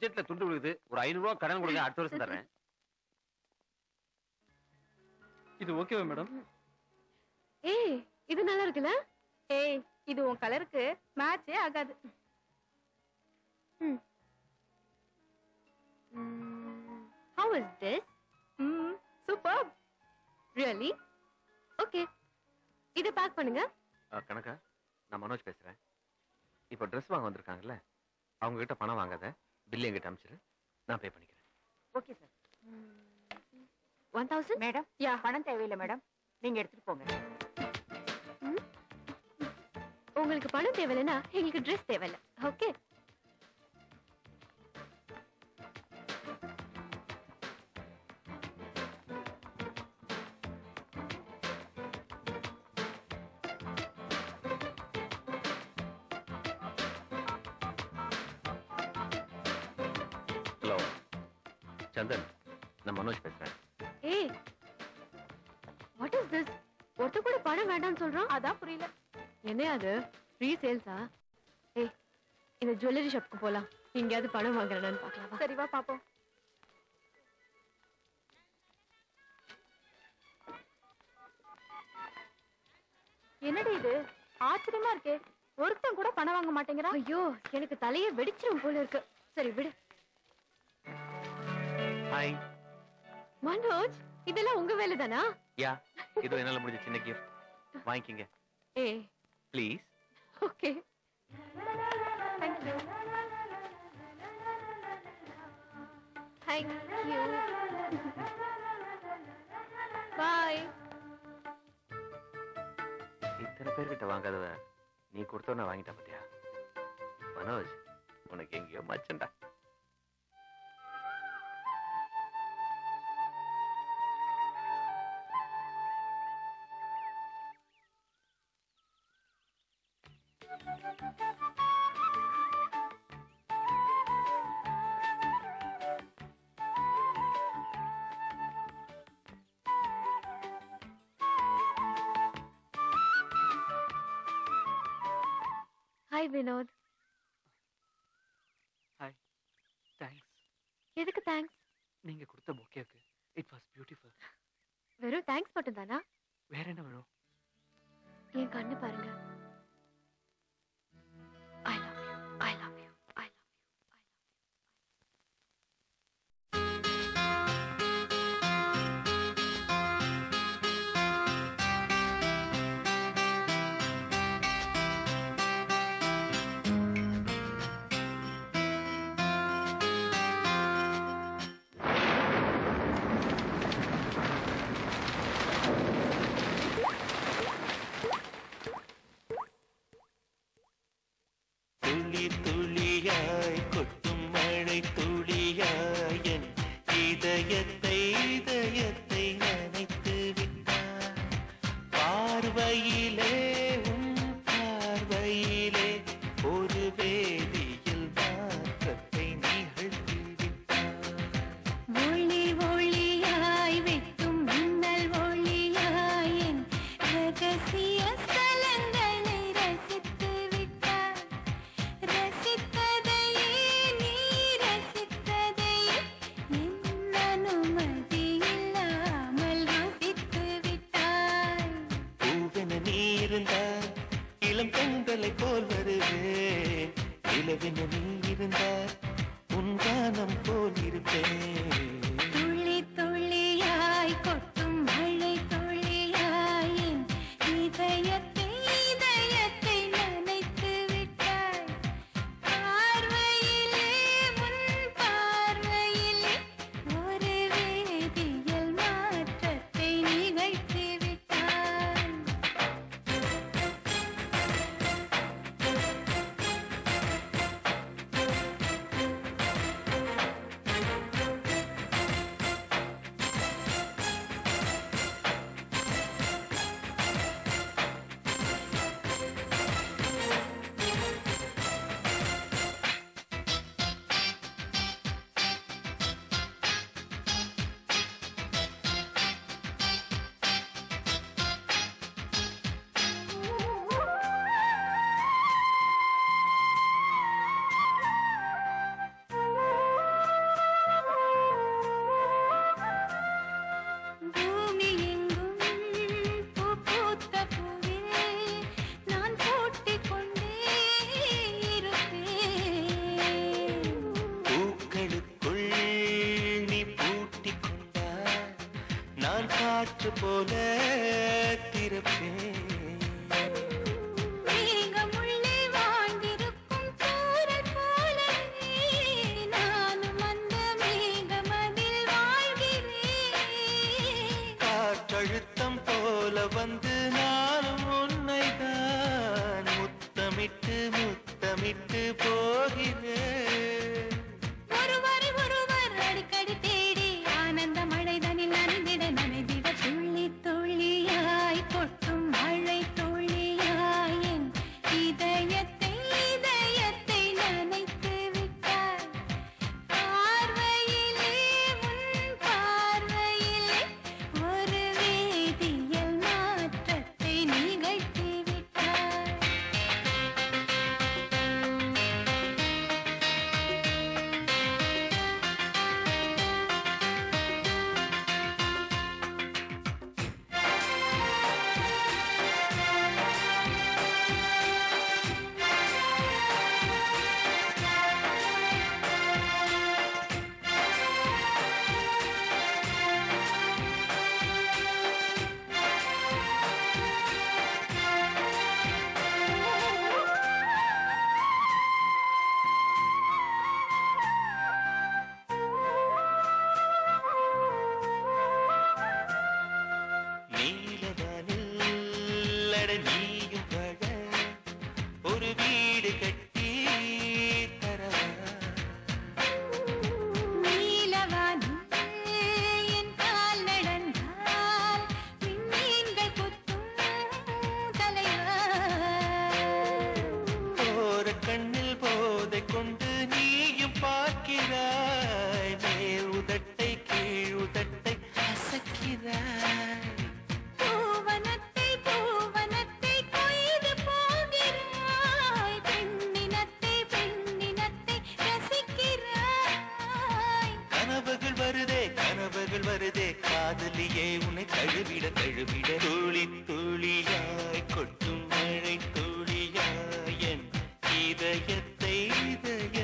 பட்ஜெட்ல துண்டு விழுகுது. ஒரு 500 ரூபாய் கடன் கொடுங்க, அடுத்த வருஷம் தர்றேன். இது ஓகேவா மேடம்? ஏய், இது நல்லா இருக்குல்ல? ஏய், இது உன் கலருக்கு மேட்சே ஆகாது. How is this? Superb. Really? Okay. இத பேக் பண்ணுங்க. கணக்கா, நான் மனோஜ் பேசுறேன். இப்போ ட்ரெஸ் வாங்க வந்திருக்காங்கல்ல, அவங்க கிட்ட பணம் வாங்காத, பில் என்கிட்ட அனுப்பிச்சிரு, நான் பே பண்ணிக்கிறேன். Okay sir. 1000 மேடம், பணம் தேவையில்லை மேடம், நீங்க எடுத்துட்டு போங்க. உங்களுக்கு பணம் தேவையில்லைன்னா எங்களுக்கு ட்ரெஸ் தேவையில்லை. ஓகே. ஹலோ சந்தன், நான் மனோஜ் பேசுறேன். ஏய், வாட் இஸ் திஸ்? ஒருத்த கூட பணம் வேண்டாம்னு சொல்றான். அதான் புரியல. என்ன அது? ஃப்ரீ சேல்ஸா? ஏய், இந்த ஜுவல்லரி ஷாப்க்கு போலாம். எங்கயாவது பணம் வாங்குறானான்னு பார்க்கலாம். சரி வா பாப்போம். என்னடி இது? ஆச்சரியமா இருக்கே. ஒருத்தன் கூட பணம் வாங்க மாட்டேங்கிறான். ஐயோ, எனக்கு தலையே வெடிச்சிரும் போல இருக்கு. சரி விடு. ஹாய் மனோஜ், இதெல்லாம் உங்க வேலை தானா? யா, இது என்னால முடிஞ்ச சின்ன கிஃப்ட், வாங்கிக்கங்க ஏய் please. Okay, thank you. Bye. இத்தனை பேர்கிட்ட வாங்காதவ நீ கொடுத்தோன்னு வாங்கிட்ட பாத்தியா? மனோஜ், உனக்கு எங்கேயோ மச்சண்டா. ஹாய் வினோத். Hi, thanks. எதுக்கு தேங்க்ஸ்? நீங்க கொடுத்த பொக்கேக்கு இட் வாஸ் பியூட்டிஃபுல். வெறும் தேங்க்ஸ் மட்டும் தானா? வேற என்ன வேணும்? என் கண்ணு பாருங்க. I love you, I love you, I love you. நான் காற்று போல திறப்பேன். மேகமுள்ளே வாழ்ந்திருக்கும் தூறல் போலவே நானும் அந்த மேகமதில் வாழ்கிறேன். காற்றழுத்தம் போல வந்து நானும் உன்னைதான் முத்தமிட்டு முத்தமிட்டு போகிறேன். ஒருவரை ஒருவர் அடிக்கடி தேடி ஆனந்த மழைதனில் நனைந்திட நனைந்திட துள்ளி துள்ளியாய் கொட்டும் மழை துள்ளியாய் என் இதயத்தை இதயத்தை நனைத்து விட்டாய். பார்வையிலே உன் பார்வையிலே ஒரு வேதியியல் மாற்றத்தை நிகழ்த்தி விட்டாய். நீலவானில் அட நீயும் வாழ ஒரு வீடு கட்டி தரவா. நீலவானில் என் கால் நடந்தால் விண்மீன்கள் குத்தும் தலைவா. போற கண்ணில் போதை கொண்டு நீயும் பார்க்கிறாய். மேல் உதட்டை கீழ் உதட்டை அசக்கிறாய். பூவனத்தை பூவனத்தை கொய்து போகிறாய். பெண்ணினத்தை பெண்ணினத்தை ரசிக்கிறாய். கனவுகள் வருதே காதலியே உன்னை தழுவிட தழுவிட துளி துளியாய் கொட்டும் மழை துளியாய் என் இதயத்தை இதய